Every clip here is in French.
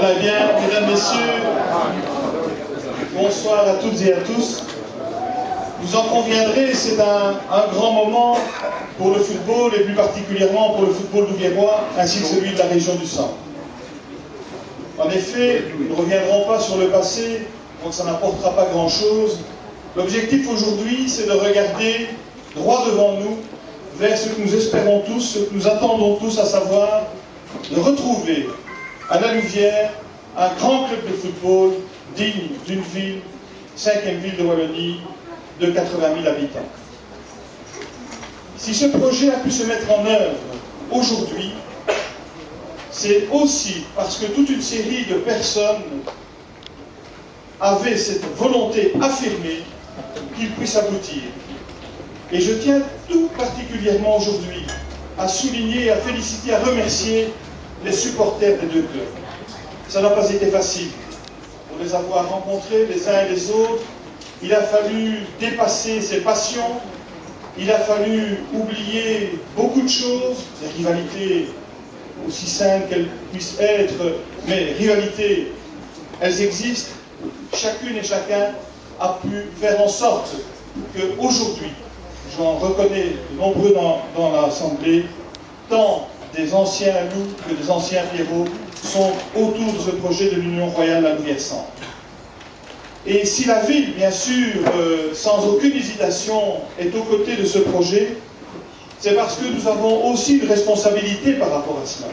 Voilà, eh bien, mesdames, messieurs, bonsoir à toutes et à tous. Vous en conviendrez, c'est un grand moment pour le football et plus particulièrement pour le football louviérois ainsi que celui de la région du Centre. En effet, nous ne reviendrons pas sur le passé, donc ça n'apportera pas grand-chose. L'objectif aujourd'hui, c'est de regarder droit devant nous vers ce que nous espérons tous, ce que nous attendons tous, à savoir de retrouver à la Louvière un grand club de football digne d'une ville, 5e ville de Wallonie, de 80 000 habitants. Si ce projet a pu se mettre en œuvre aujourd'hui, c'est aussi parce que toute une série de personnes avaient cette volonté affirmée qu'il puisse aboutir. Et je tiens tout particulièrement aujourd'hui à souligner, à féliciter, à remercier les supporters des deux clubs. Ça n'a pas été facile. Pour les avoir rencontrés les uns et les autres, il a fallu dépasser ses passions, il a fallu oublier beaucoup de choses, des rivalités aussi saines qu'elles puissent être, mais rivalités, elles existent. Chacune et chacun a pu faire en sorte qu'aujourd'hui, j'en reconnais de nombreux dans l'Assemblée, tant des anciens loups que des anciens Pierrots sont autour de ce projet de l'Union royale La Louvière Centre. Et si la ville, bien sûr, sans aucune hésitation, est aux côtés de ce projet, c'est parce que nous avons aussi une responsabilité par rapport à cela.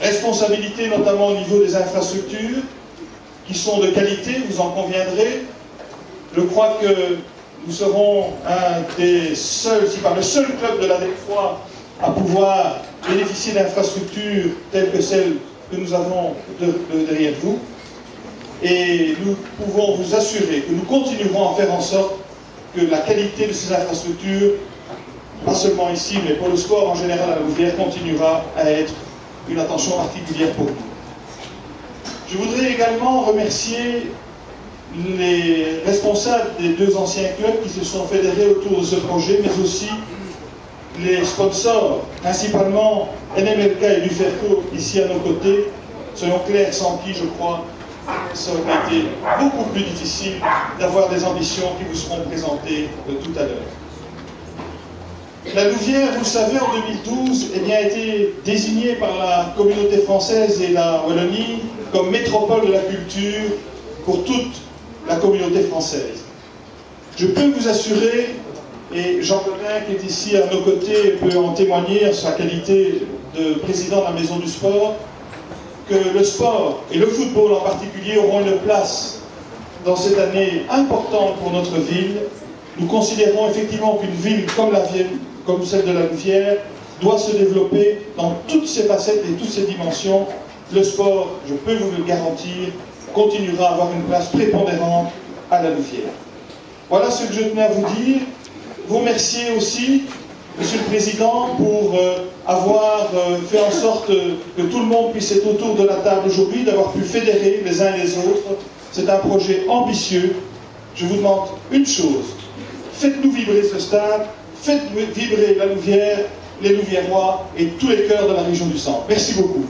Responsabilité notamment au niveau des infrastructures, qui sont de qualité, vous en conviendrez. Je crois que nous serons un des seuls, si pas le seul club de la Détroit à pouvoir bénéficier d'infrastructures telles que celles que nous avons derrière vous. Et nous pouvons vous assurer que nous continuerons à faire en sorte que la qualité de ces infrastructures, pas seulement ici, mais pour le sport en général à la Louvière, continuera à être une attention particulière pour nous. Je voudrais également remercier les responsables des deux anciens clubs qui se sont fédérés autour de ce projet, mais aussi les sponsors, principalement NMLK et Luferco, ici à nos côtés, soyons clairs, sans qui, je crois, ça aurait été beaucoup plus difficile d'avoir des ambitions qui vous seront présentées tout à l'heure. La Louvière, vous le savez, en 2012, a été désignée par la communauté française et la Wallonie comme métropole de la culture pour toute la communauté française. Je peux vous assurer, et Jean Collin qui est ici à nos côtés peut en témoigner en sa qualité de président de la Maison du Sport, que le sport et le football en particulier auront une place dans cette année importante pour notre ville. Nous considérons effectivement qu'une ville comme celle de la Louvière doit se développer dans toutes ses facettes et toutes ses dimensions. Le sport, je peux vous le garantir, continuera à avoir une place prépondérante à la Louvière. Voilà ce que je tenais à vous dire. Vous remercier aussi, Monsieur le Président, pour avoir fait en sorte que tout le monde puisse être autour de la table aujourd'hui, d'avoir pu fédérer les uns et les autres. C'est un projet ambitieux. Je vous demande une chose, faites-nous vibrer ce stade, faites vibrer la Louvière, les Louviérois et tous les cœurs de la région du Centre. Merci beaucoup.